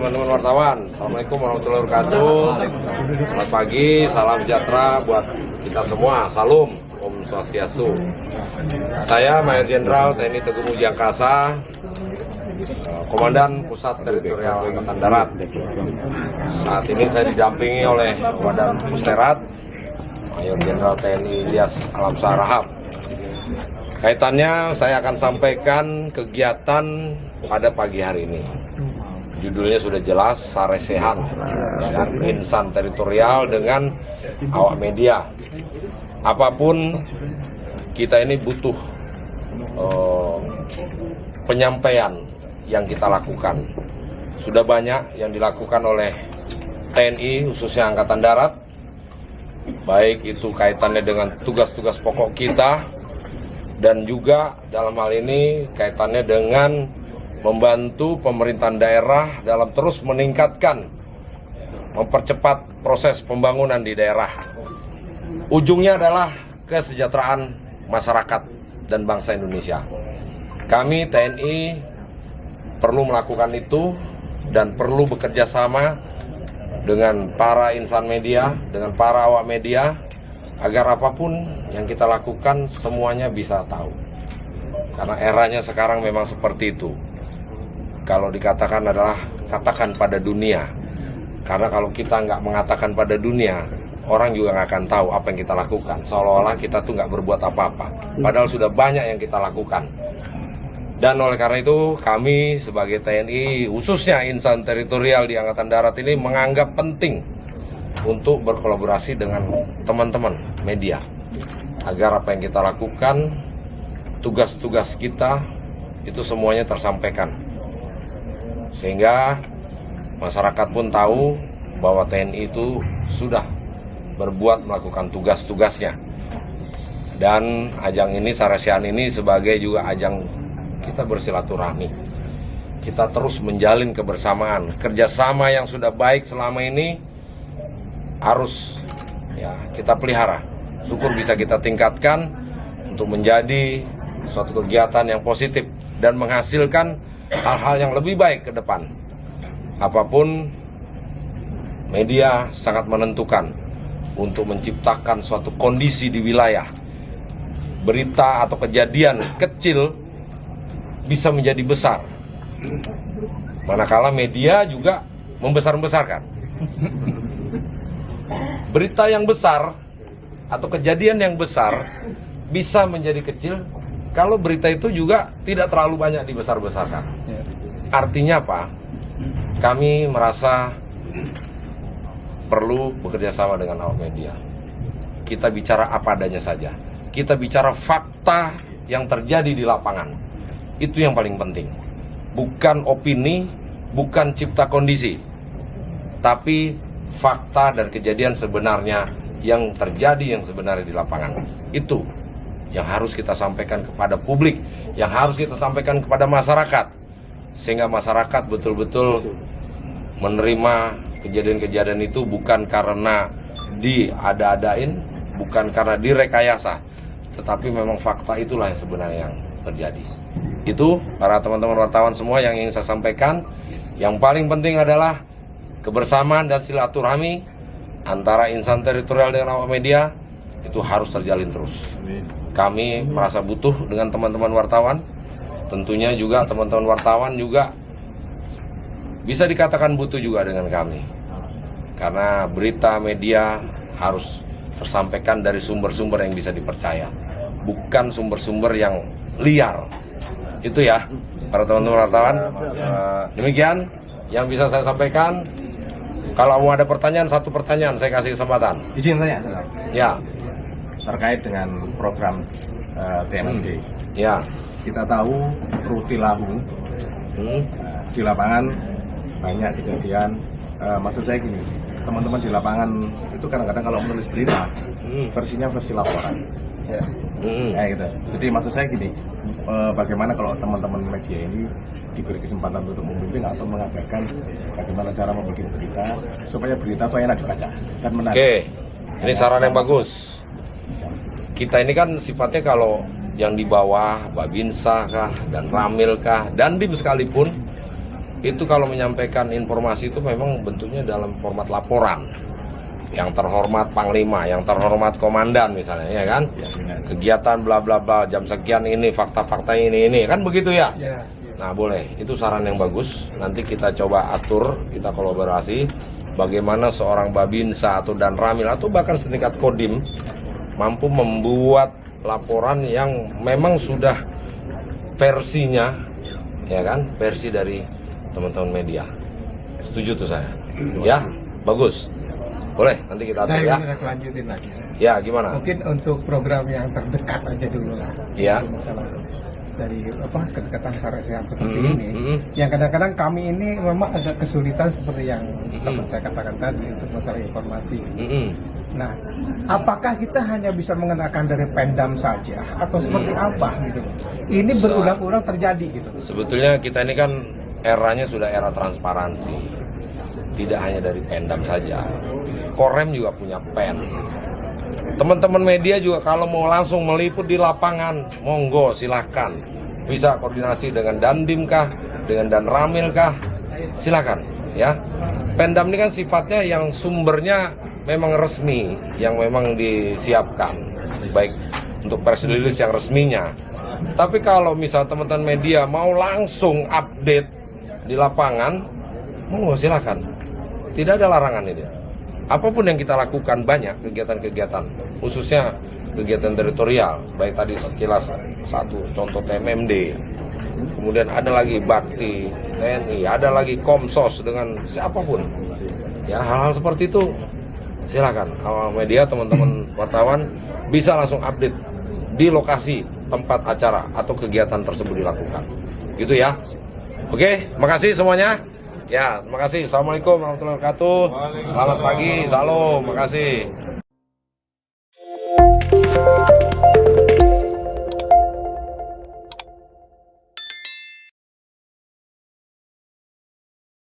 teman-teman wartawan. Assalamualaikum warahmatullahi wabarakatuh. Selamat pagi, salam sejahtera buat kita semua. Salam, Om Swastiastu. Saya Mayor Jenderal TNI Teguh Muji Angkasa, Komandan Pusat Teritorial Angkatan Darat. Saat ini saya didampingi oleh Wadan Pusterat, Mayor Jenderal TNI Ilyas Alamsyah Rahab. Kaitannya saya akan sampaikan kegiatan pada pagi hari ini. Judulnya sudah jelas, Saresehan, insan teritorial dengan awak media. Apapun kita ini butuh penyampaian yang kita lakukan. Sudah banyak yang dilakukan oleh TNI khususnya Angkatan Darat, baik itu kaitannya dengan tugas-tugas pokok kita, dan juga dalam hal ini kaitannya dengan membantu pemerintahan daerah dalam terus meningkatkan, mempercepat proses pembangunan di daerah. Ujungnya adalah kesejahteraan masyarakat dan bangsa Indonesia. Kami TNI perlu melakukan itu dan perlu bekerja sama dengan para insan media, dengan para awak media, agar apapun yang kita lakukan semuanya bisa tahu. Karena eranya sekarang memang seperti itu. Kalau dikatakan adalah katakan pada dunia. Karena kalau kita nggak mengatakan pada dunia, orang juga nggak akan tahu apa yang kita lakukan. Seolah-olah kita tuh nggak berbuat apa-apa. Padahal sudah banyak yang kita lakukan. Dan oleh karena itu kami sebagai TNI, khususnya insan teritorial di Angkatan Darat ini menganggap penting untuk berkolaborasi dengan teman-teman media. Agar apa yang kita lakukan, tugas-tugas kita itu semuanya tersampaikan. Sehingga masyarakat pun tahu bahwa TNI itu sudah berbuat melakukan tugas-tugasnya. Dan ajang ini, Saresehan ini sebagai juga ajang kita bersilaturahmi. Kita terus menjalin kebersamaan, kerjasama yang sudah baik selama ini harus ya kita pelihara. Syukur bisa kita tingkatkan untuk menjadi suatu kegiatan yang positif dan menghasilkan hal-hal yang lebih baik ke depan. Apapun, media sangat menentukan untuk menciptakan suatu kondisi di wilayah. Berita atau kejadian kecil bisa menjadi besar, manakala media juga membesar-besarkan. Berita yang besar atau kejadian yang besar bisa menjadi kecil kalau berita itu juga tidak terlalu banyak dibesar-besarkan. Artinya apa? Kami merasa perlu bekerja sama dengan awak media. Kita bicara apa adanya saja. Kita bicara fakta yang terjadi di lapangan. Itu yang paling penting. Bukan opini, bukan cipta kondisi. Tapi fakta dan kejadian sebenarnya yang terjadi yang sebenarnya di lapangan. Itu yang harus kita sampaikan kepada publik, yang harus kita sampaikan kepada masyarakat, sehingga masyarakat betul-betul menerima kejadian-kejadian itu bukan karena diada-adain, bukan karena direkayasa, tetapi memang fakta itulah yang sebenarnya yang terjadi. Itu para teman-teman wartawan semua yang ingin saya sampaikan. Yang paling penting adalah kebersamaan dan silaturahmi antara insan teritorial dengan awak media itu harus terjalin terus. Kami merasa butuh dengan teman-teman wartawan. Tentunya juga teman-teman wartawan juga bisa dikatakan butuh juga dengan kami. Karena berita media harus tersampaikan dari sumber-sumber yang bisa dipercaya, bukan sumber-sumber yang liar. Itu ya, para teman-teman wartawan. Demikian yang bisa saya sampaikan. Kalau mau ada pertanyaan, satu pertanyaan saya kasih kesempatan. Izin tanya, ya, terkait dengan program TNI. Ya, kita tahu Rutilahu di lapangan banyak kejadian. Maksud saya gini, teman-teman di lapangan itu kadang-kadang kalau menulis berita versinya versi laporan. Ya. Gitu. Jadi maksud saya gini, bagaimana kalau teman-teman media ini diberi kesempatan untuk memimpin atau mengajarkan bagaimana cara membuat berita supaya berita itu enak dibaca dan menarik. Oke, ini saran yang bagus. Kita ini kan sifatnya kalau yang di bawah, Babinsa kah, dan Ramil kah, dan Dim sekalipun, itu kalau menyampaikan informasi itu memang bentuknya dalam format laporan. Yang terhormat Panglima, yang terhormat Komandan misalnya, ya kan? Kegiatan bla bla bla, jam sekian ini, fakta-fakta ini, kan begitu ya? Nah boleh, itu saran yang bagus. Nanti kita coba atur, kita kolaborasi. Bagaimana seorang Babinsa atau Dan Ramil atau bahkan setingkat Kodim mampu membuat laporan yang memang sudah versinya, ya kan, versi dari teman-teman media. Setuju tuh saya, ya, bagus, boleh nanti kita atur ya. Saya lanjutin lagi. Ya, gimana? Mungkin untuk program yang terdekat aja dulu lah. Ya. Masalah dari kedekatan secara sehat seperti ini. Yang kadang-kadang kami ini memang agak kesulitan seperti yang saya katakan tadi untuk masalah informasi. Nah, apakah kita hanya bisa mengenakan dari Pemdam saja atau seperti apa gitu? Ini berulang-ulang terjadi gitu. Sebetulnya kita ini kan eranya sudah era transparansi. Tidak hanya dari Pemdam saja. Korem juga punya pen. Teman-teman media juga kalau mau langsung meliput di lapangan, monggo silahkan. Bisa koordinasi dengan Dandim kah, dengan Dan Ramil kah, silahkan ya. Pemdam ini kan sifatnya yang sumbernya memang resmi, yang memang disiapkan, baik untuk press release yang resminya. Tapi kalau misal teman-teman media mau langsung update di lapangan, monggo silahkan. Tidak ada larangan ini. Apapun yang kita lakukan banyak kegiatan-kegiatan, khususnya kegiatan teritorial, baik tadi sekilas satu contoh TMMD, kemudian ada lagi Bakti TNI, ada lagi Komsos dengan siapapun. Ya hal-hal seperti itu silakan awal media teman-teman wartawan bisa langsung update di lokasi tempat acara atau kegiatan tersebut dilakukan. Gitu ya. Oke, makasih semuanya. Ya, terima kasih. Assalamualaikum warahmatullahi wabarakatuh. Selamat pagi, salam, makasih.